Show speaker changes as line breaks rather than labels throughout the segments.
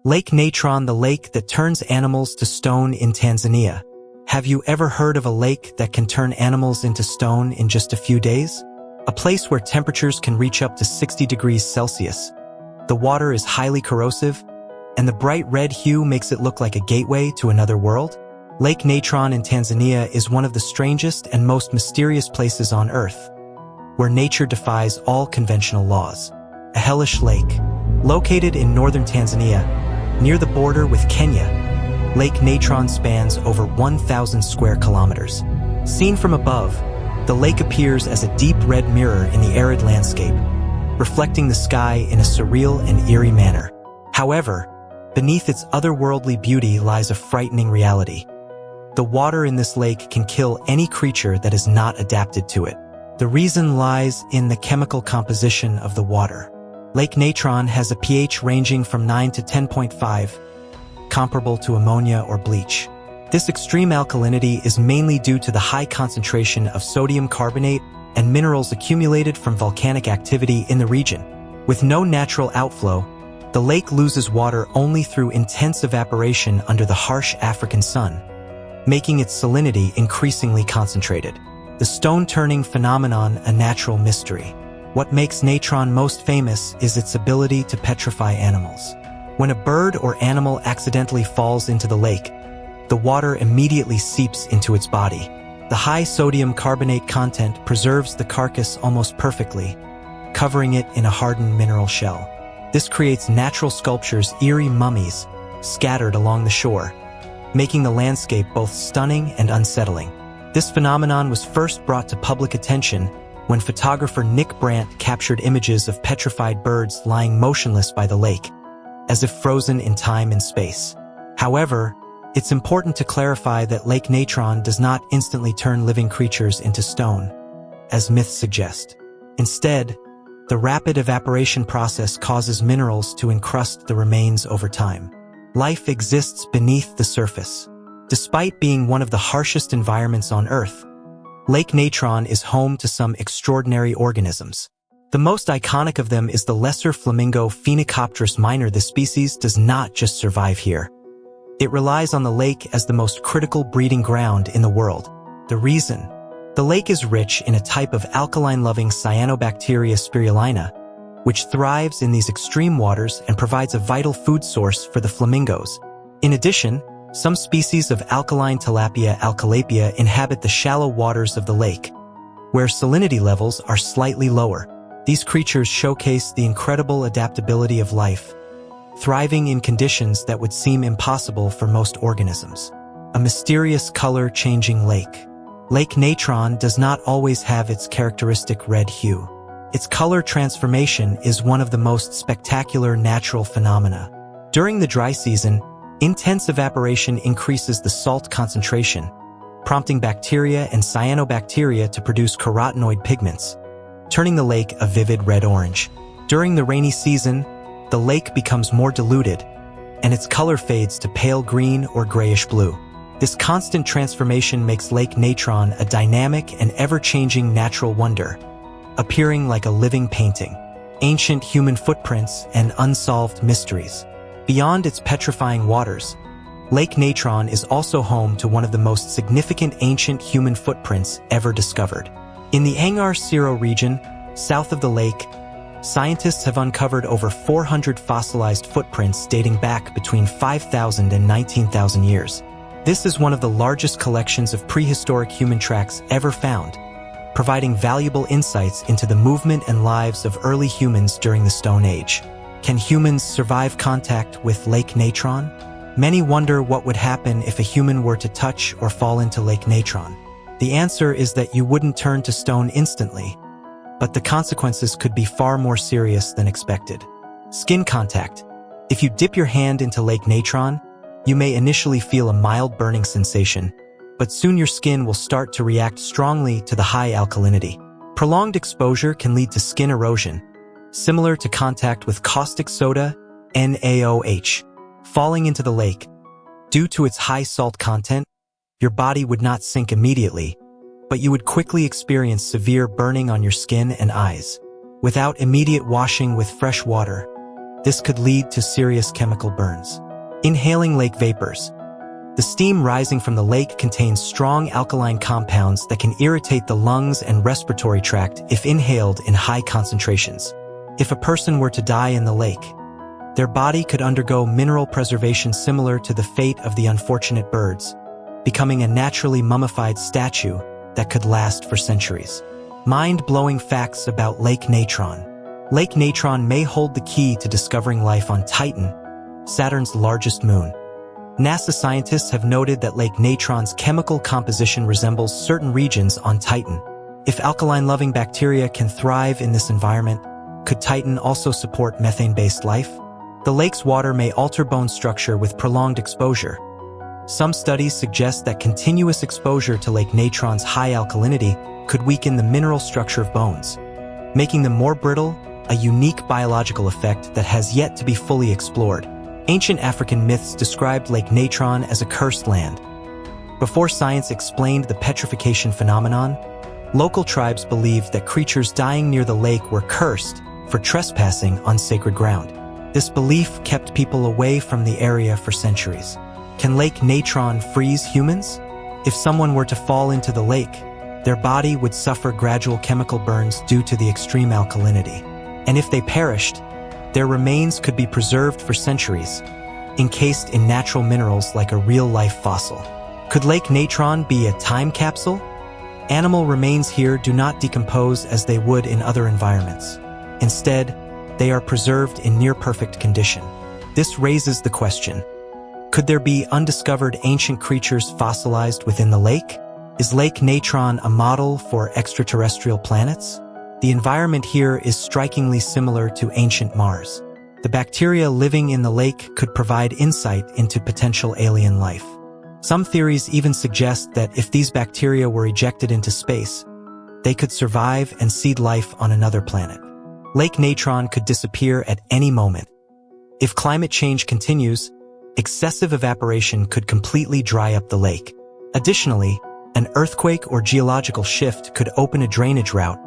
Lake Natron, the lake that turns animals to stone in Tanzania. Have you ever heard of a lake that can turn animals into stone in just a few days? A place where temperatures can reach up to 60 degrees Celsius. The water is highly corrosive, and the bright red hue makes it look like a gateway to another world. Lake Natron in Tanzania is one of the strangest and most mysterious places on Earth, where nature defies all conventional laws. A hellish lake. Located in northern Tanzania, near the border with Kenya, Lake Natron spans over 1,000 square kilometers. Seen from above, the lake appears as a deep red mirror in the arid landscape, reflecting the sky in a surreal and eerie manner. However, beneath its otherworldly beauty lies a frightening reality. The water in this lake can kill any creature that is not adapted to it. The reason lies in the chemical composition of the water. Lake Natron has a pH ranging from 9 to 10.5, comparable to ammonia or bleach. This extreme alkalinity is mainly due to the high concentration of sodium carbonate and minerals accumulated from volcanic activity in the region. With no natural outflow, the lake loses water only through intense evaporation under the harsh African sun, making its salinity increasingly concentrated. The stone-turning phenomenon, a natural mystery. What makes Natron most famous is its ability to petrify animals. When a bird or animal accidentally falls into the lake, the water immediately seeps into its body. The high sodium carbonate content preserves the carcass almost perfectly, covering it in a hardened mineral shell. This creates natural sculptures, eerie mummies, scattered along the shore, making the landscape both stunning and unsettling. This phenomenon was first brought to public attention when photographer Nick Brandt captured images of petrified birds lying motionless by the lake, as if frozen in time and space. However, it's important to clarify that Lake Natron does not instantly turn living creatures into stone, as myths suggest. Instead, the rapid evaporation process causes minerals to encrust the remains over time. Life exists beneath the surface. Despite being one of the harshest environments on Earth, Lake Natron is home to some extraordinary organisms. The most iconic of them is the lesser flamingo Phoenicopterus minor. This species does not just survive here. It relies on the lake as the most critical breeding ground in the world. The reason? The lake is rich in a type of alkaline-loving cyanobacteria spirulina, which thrives in these extreme waters and provides a vital food source for the flamingos. In addition, some species of alkaline tilapia alcalapia inhabit the shallow waters of the lake, where salinity levels are slightly lower. These creatures showcase the incredible adaptability of life, thriving in conditions that would seem impossible for most organisms. A mysterious color-changing lake. Lake Natron does not always have its characteristic red hue. Its color transformation is one of the most spectacular natural phenomena. During the dry season, intense evaporation increases the salt concentration, prompting bacteria and cyanobacteria to produce carotenoid pigments, turning the lake a vivid red-orange. During the rainy season, the lake becomes more diluted, and its color fades to pale green or grayish blue. This constant transformation makes Lake Natron a dynamic and ever-changing natural wonder, appearing like a living painting. Ancient human footprints and unsolved mysteries. Beyond its petrifying waters, Lake Natron is also home to one of the most significant ancient human footprints ever discovered. In the Angar-Siro region, south of the lake, scientists have uncovered over 400 fossilized footprints dating back between 5,000 and 19,000 years. This is one of the largest collections of prehistoric human tracks ever found, providing valuable insights into the movement and lives of early humans during the Stone Age. Can humans survive contact with Lake Natron? Many wonder what would happen if a human were to touch or fall into Lake Natron. The answer is that you wouldn't turn to stone instantly, but the consequences could be far more serious than expected. Skin contact. If you dip your hand into Lake Natron, you may initially feel a mild burning sensation, but soon your skin will start to react strongly to the high alkalinity. Prolonged exposure can lead to skin erosion, similar to contact with caustic soda, NaOH. Falling into the lake. Due to its high salt content, your body would not sink immediately, but you would quickly experience severe burning on your skin and eyes. Without immediate washing with fresh water, This could lead to serious chemical burns. Inhaling lake vapors. The steam rising from the lake contains strong alkaline compounds that can irritate the lungs and respiratory tract if inhaled in high concentrations. If a person were to die in the lake, their body could undergo mineral preservation similar to the fate of the unfortunate birds, becoming a naturally mummified statue that could last for centuries. Mind-blowing facts about Lake Natron. Lake Natron may hold the key to discovering life on Titan, Saturn's largest moon. NASA scientists have noted that Lake Natron's chemical composition resembles certain regions on Titan. If alkaline-loving bacteria can thrive in this environment, could Titan also support methane-based life? The lake's water may alter bone structure with prolonged exposure. Some studies suggest that continuous exposure to Lake Natron's high alkalinity could weaken the mineral structure of bones, making them more brittle, a unique biological effect that has yet to be fully explored. Ancient African myths described Lake Natron as a cursed land. Before science explained the petrification phenomenon, local tribes believed that creatures dying near the lake were cursed for trespassing on sacred ground. This belief kept people away from the area for centuries. Can Lake Natron freeze humans? If someone were to fall into the lake, their body would suffer gradual chemical burns due to the extreme alkalinity. And if they perished, their remains could be preserved for centuries, encased in natural minerals like a real-life fossil. Could Lake Natron be a time capsule? Animal remains here do not decompose as they would in other environments. Instead, they are preserved in near-perfect condition. This raises the question, could there be undiscovered ancient creatures fossilized within the lake? Is Lake Natron a model for extraterrestrial planets? The environment here is strikingly similar to ancient Mars. The bacteria living in the lake could provide insight into potential alien life. Some theories even suggest that if these bacteria were ejected into space, they could survive and seed life on another planet. Lake Natron could disappear at any moment. If climate change continues, excessive evaporation could completely dry up the lake. Additionally, an earthquake or geological shift could open a drainage route,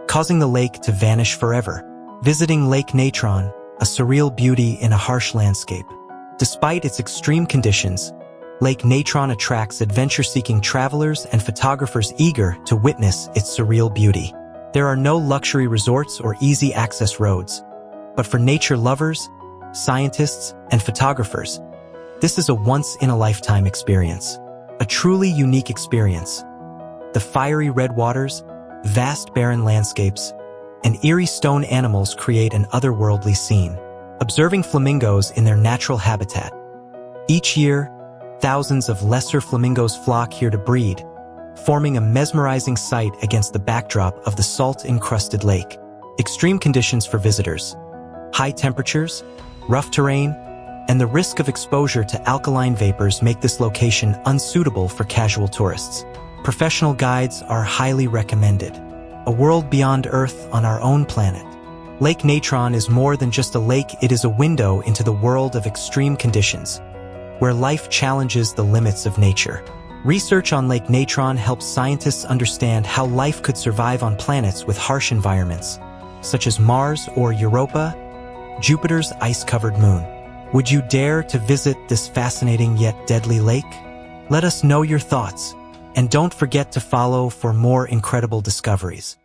causing the lake to vanish forever. Visiting Lake Natron, a surreal beauty in a harsh landscape. Despite its extreme conditions, Lake Natron attracts adventure-seeking travelers and photographers eager to witness its surreal beauty. There are no luxury resorts or easy access roads, but for nature lovers, scientists, and photographers, this is a once-in-a-lifetime experience. A truly unique experience. The fiery red waters, vast barren landscapes, and eerie stone animals create an otherworldly scene. Observing flamingos in their natural habitat. Each year, thousands of lesser flamingos flock here to breed, forming a mesmerizing sight against the backdrop of the salt-encrusted lake. Extreme conditions for visitors. High temperatures, rough terrain, and the risk of exposure to alkaline vapors make this location unsuitable for casual tourists. Professional guides are highly recommended. A world beyond Earth on our own planet. Lake Natron is more than just a lake, it is a window into the world of extreme conditions, where life challenges the limits of nature. Research on Lake Natron helps scientists understand how life could survive on planets with harsh environments, such as Mars or Europa, Jupiter's ice-covered moon. Would you dare to visit this fascinating yet deadly lake? Let us know your thoughts. And don't forget to follow for more incredible discoveries.